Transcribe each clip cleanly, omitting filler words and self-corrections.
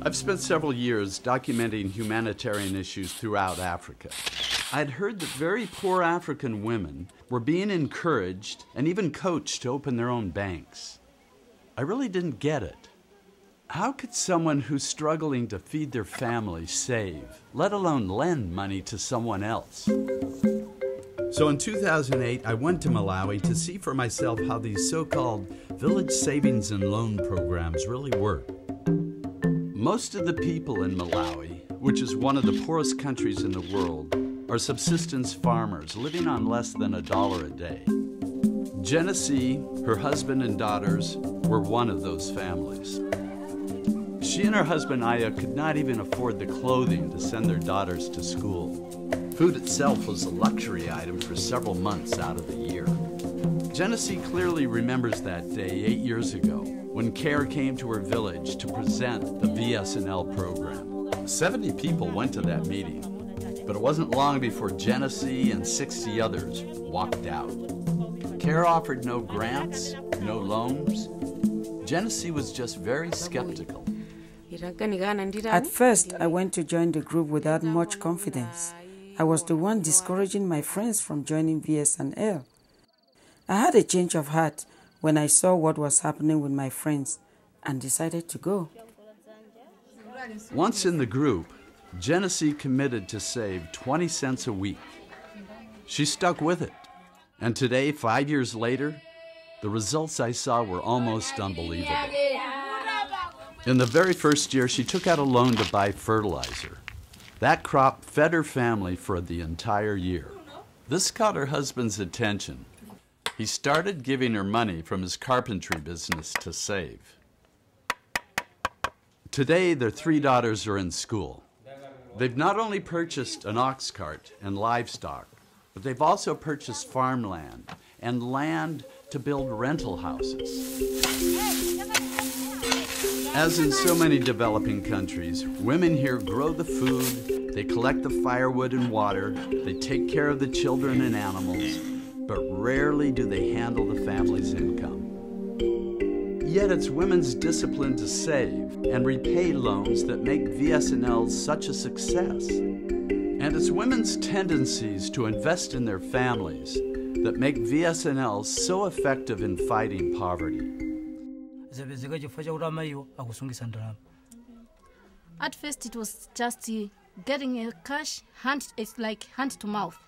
I've spent several years documenting humanitarian issues throughout Africa. I'd heard that very poor African women were being encouraged and even coached to open their own banks. I really didn't get it. How could someone who's struggling to feed their family save, let alone lend money to someone else? So in 2008, I went to Malawi to see for myself how these so-called village savings and loan programs really work. Most of the people in Malawi, which is one of the poorest countries in the world, are subsistence farmers living on less than $1 a day. Genesee, her husband and daughters, were one of those families. She and her husband Aya could not even afford the clothing to send their daughters to school. Food itself was a luxury item for several months out of the year. Genesee clearly remembers that day 8 years ago when CARE came to her village to present the VS&L program. 70 people went to that meeting, but it wasn't long before Genesee and 60 others walked out. CARE offered no grants, no loans. Genesee was just very skeptical. At first, I went to join the group without much confidence. I was the one discouraging my friends from joining VS&L. I had a change of heart when I saw what was happening with my friends and decided to go. Once in the group, Genesee committed to save 20 cents a week. She stuck with it. And today, 5 years later, the results I saw were almost unbelievable. In the very first year, she took out a loan to buy fertilizer. That crop fed her family for the entire year. This caught her husband's attention. He started giving her money from his carpentry business to save. Today, their 3 daughters are in school. They've not only purchased an ox cart and livestock, but they've also purchased farmland and land to build rental houses. As in so many developing countries, women here grow the food, they collect the firewood and water, they take care of the children and animals, but rarely do they handle the family's income. Yet it's women's discipline to save and repay loans that make VS&L such a success. And it's women's tendencies to invest in their families that make VS&L so effective in fighting poverty. At first it was just getting a cash, it's like hand to mouth.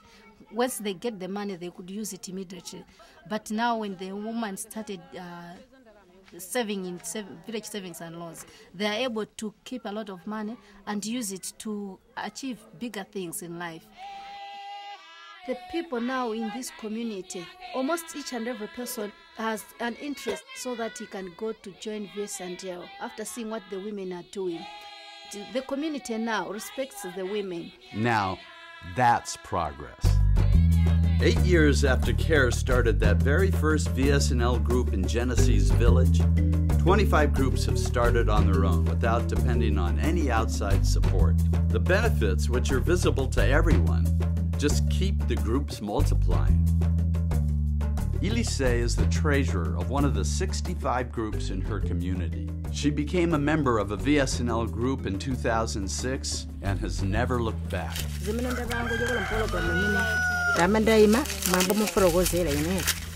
Once they get the money, they could use it immediately. But now when the woman started saving in village savings and loans, they are able to keep a lot of money and use it to achieve bigger things in life. The people now in this community, almost each and every person has an interest so that he can go to join VS&L after seeing what the women are doing. The community now respects the women. Now, that's progress. 8 years after CARE started that very first VS&L group in Genesee's village, 25 groups have started on their own without depending on any outside support. The benefits, which are visible to everyone, just keep the groups multiplying. Elise is the treasurer of one of the 65 groups in her community. She became a member of a VS&L group in 2006 and has never looked back.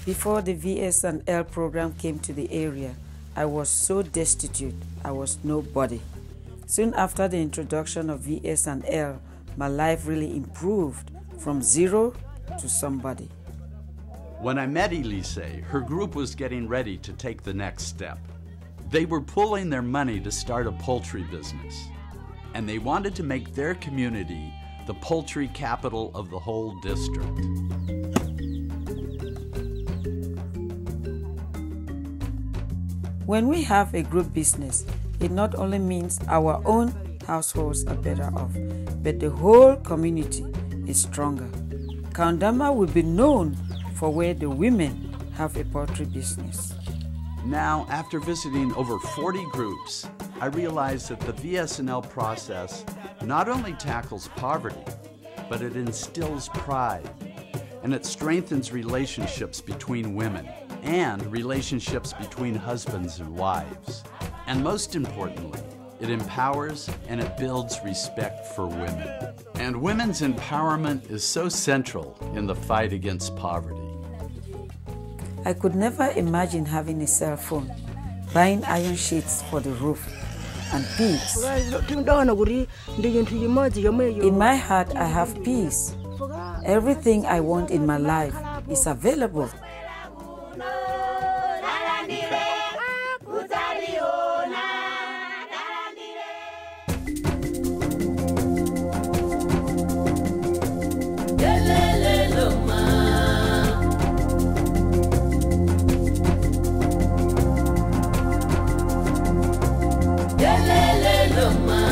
Before the VS&L program came to the area, I was so destitute, I was nobody. Soon after the introduction of VS&L, my life really improved from zero to somebody. When I met Elise, her group was getting ready to take the next step. They were pooling their money to start a poultry business, and they wanted to make their community the poultry capital of the whole district. When we have a group business, it not only means our own households are better off, but the whole community is stronger. Kaundama will be known for where the women have a poultry business. Now, after visiting over 40 groups, I realized that the VS&L process not only tackles poverty, but it instills pride, and it strengthens relationships between women and relationships between husbands and wives. And most importantly, It empowers and it builds respect for women. And women's empowerment is so central in the fight against poverty. I could never imagine having a cell phone, buying iron sheets for the roof, and peace. In my heart, I have peace. Everything I want in my life is available. Ma